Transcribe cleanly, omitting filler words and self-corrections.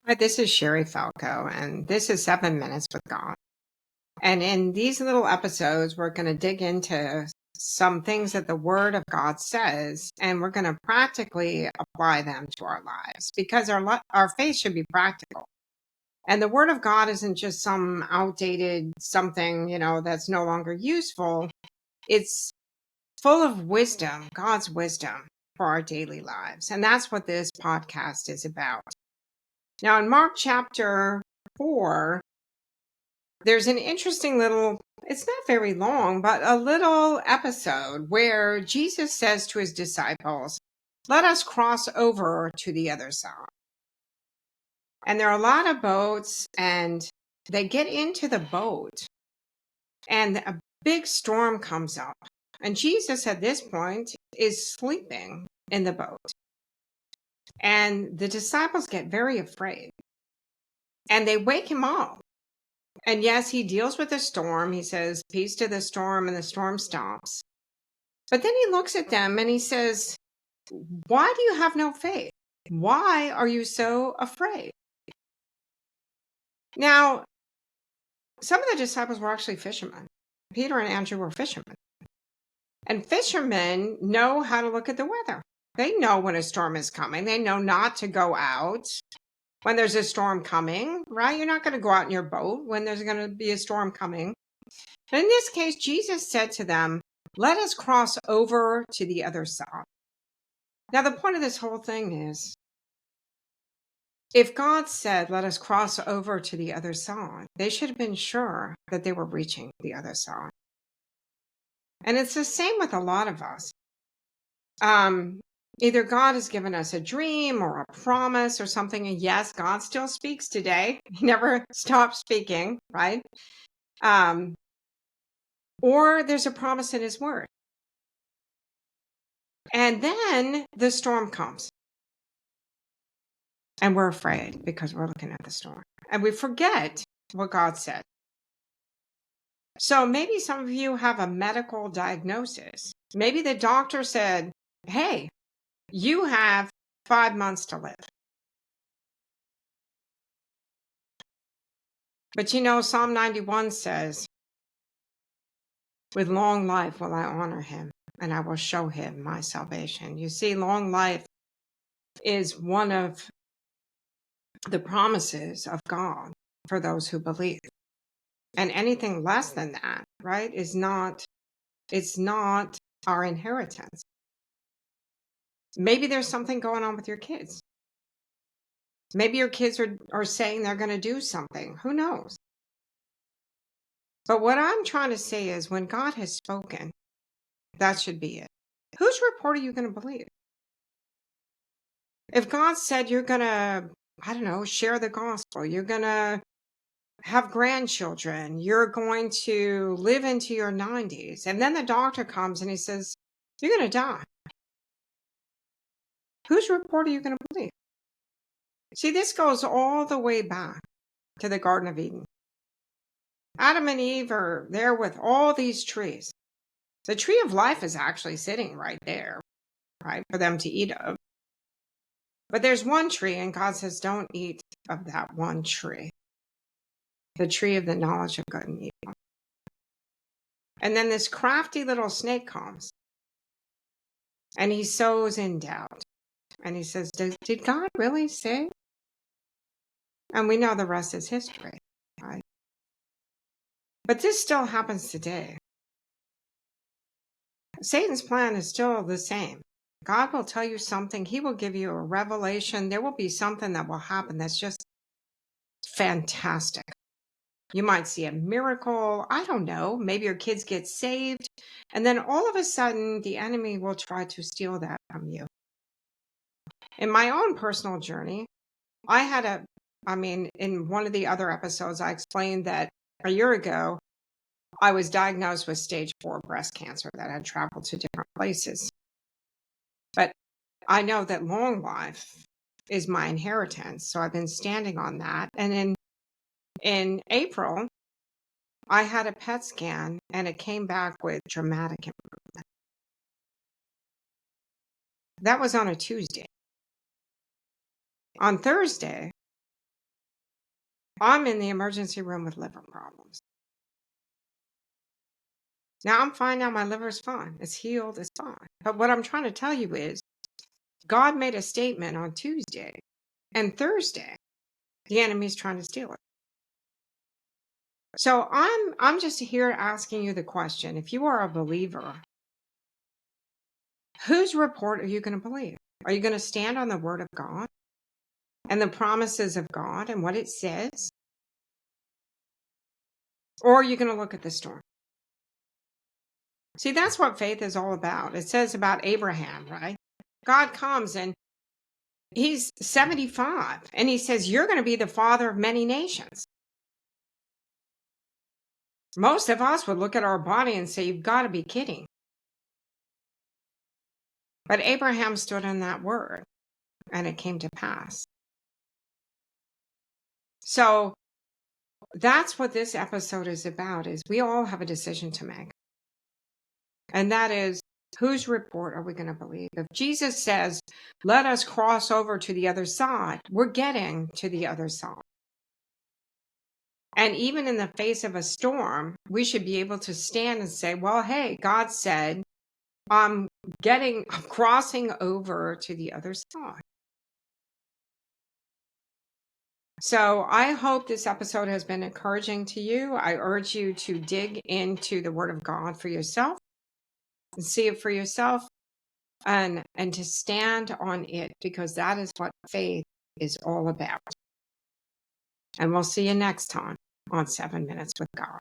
Hi, this is Sherry Falco, and this is 7 Minutes with God. And in these little episodes, we're going to dig into some things that the Word of God says, and we're going to practically apply them to our lives because our faith should be practical. And the Word of God isn't just some outdated something, that's no longer useful. It's full of wisdom, God's wisdom for our daily lives. And that's what this podcast is about. Now, in Mark chapter 4, there's an interesting little, it's not very long, but a little episode where Jesus says to his disciples, "Let us cross over to the other side." And there are a lot of boats, and they get into the boat, and a big storm comes up. And Jesus, at this point, is sleeping in the boat. And the disciples get very afraid, and they wake him up. And yes, he deals with the storm. He says, "Peace to the storm," and the storm stops. But then he looks at them and he says, "Why do you have no faith? Why are you so afraid?" Now, some of the disciples were actually fishermen. Peter and Andrew were fishermen. And fishermen know how to look at the weather. They know when a storm is coming. They know not to go out when there's a storm coming, right? You're not going to go out in your boat when there's going to be a storm coming. But in this case, Jesus said to them, "Let us cross over to the other side." Now, the point of this whole thing is, if God said, "Let us cross over to the other side," they should have been sure that they were reaching the other side. And it's the same with a lot of us. Either God has given us a dream or a promise or something. And yes, God still speaks today. He never stops speaking, right? Or there's a promise in his word. And then the storm comes. And we're afraid because we're looking at the storm. And we forget what God said. So maybe some of you have a medical diagnosis. Maybe the doctor said, "Hey, you have 5 months to live." But Psalm 91 says, "With long life will I honor him, and I will show him my salvation." You see, long life is one of the promises of God for those who believe. And anything less than that, right, it's not our inheritance. Maybe there's something going on with your kids. Maybe your kids are saying they're going to do something. Who knows? But what I'm trying to say is, when God has spoken, that should be it. Whose report are you going to believe? If God said you're going to, I don't know, share the gospel, you're going to have grandchildren, you're going to live into your 90s, and then the doctor comes and he says, "You're going to die." Whose report are you going to believe? See, this goes all the way back to the Garden of Eden. Adam and Eve are there with all these trees. The tree of life is actually sitting right there, right, for them to eat of. But there's one tree, and God says, "Don't eat of that one tree, the tree of the knowledge of good and evil." And then this crafty little snake comes, and he sows in doubt. And he says, "Did God really say?" And we know the rest is history, right? But this still happens today. Satan's plan is still the same. God will tell you something. He will give you a revelation. There will be something that will happen that's just fantastic. You might see a miracle. I don't know. Maybe your kids get saved. And then all of a sudden, the enemy will try to steal that from you. In my own personal journey, in one of the other episodes, I explained that a year ago, I was diagnosed with stage 4 breast cancer that had traveled to different places. But I know that long life is my inheritance. So I've been standing on that. And in April, I had a PET scan and it came back with dramatic improvement. That was on a Tuesday. On Thursday, I'm in the emergency room with liver problems. Now I'm fine now. My liver's fine. It's healed. It's fine. But what I'm trying to tell you is God made a statement on Tuesday, and Thursday, the enemy's trying to steal it. So I'm just here asking you the question. If you are a believer, whose report are you going to believe? Are you going to stand on the word of God and the promises of God and what it says? Or are you going to look at the storm? See, that's what faith is all about. It says about Abraham, right? God comes and he's 75 and he says, you're going to be the father of many nations. Most of us would look at our body and say, you've got to be kidding. But Abraham stood on that word and it came to pass. So that's what this episode is about, is we all have a decision to make. And that is, whose report are we going to believe? If Jesus says, let us cross over to the other side, we're getting to the other side. And even in the face of a storm, we should be able to stand and say, well, hey, God said, I'm crossing over to the other side. So I hope this episode has been encouraging to you. I urge you to dig into the Word of God for yourself and see it for yourself and to stand on it, because that is what faith is all about. And we'll see you next time on 7 Minutes with God.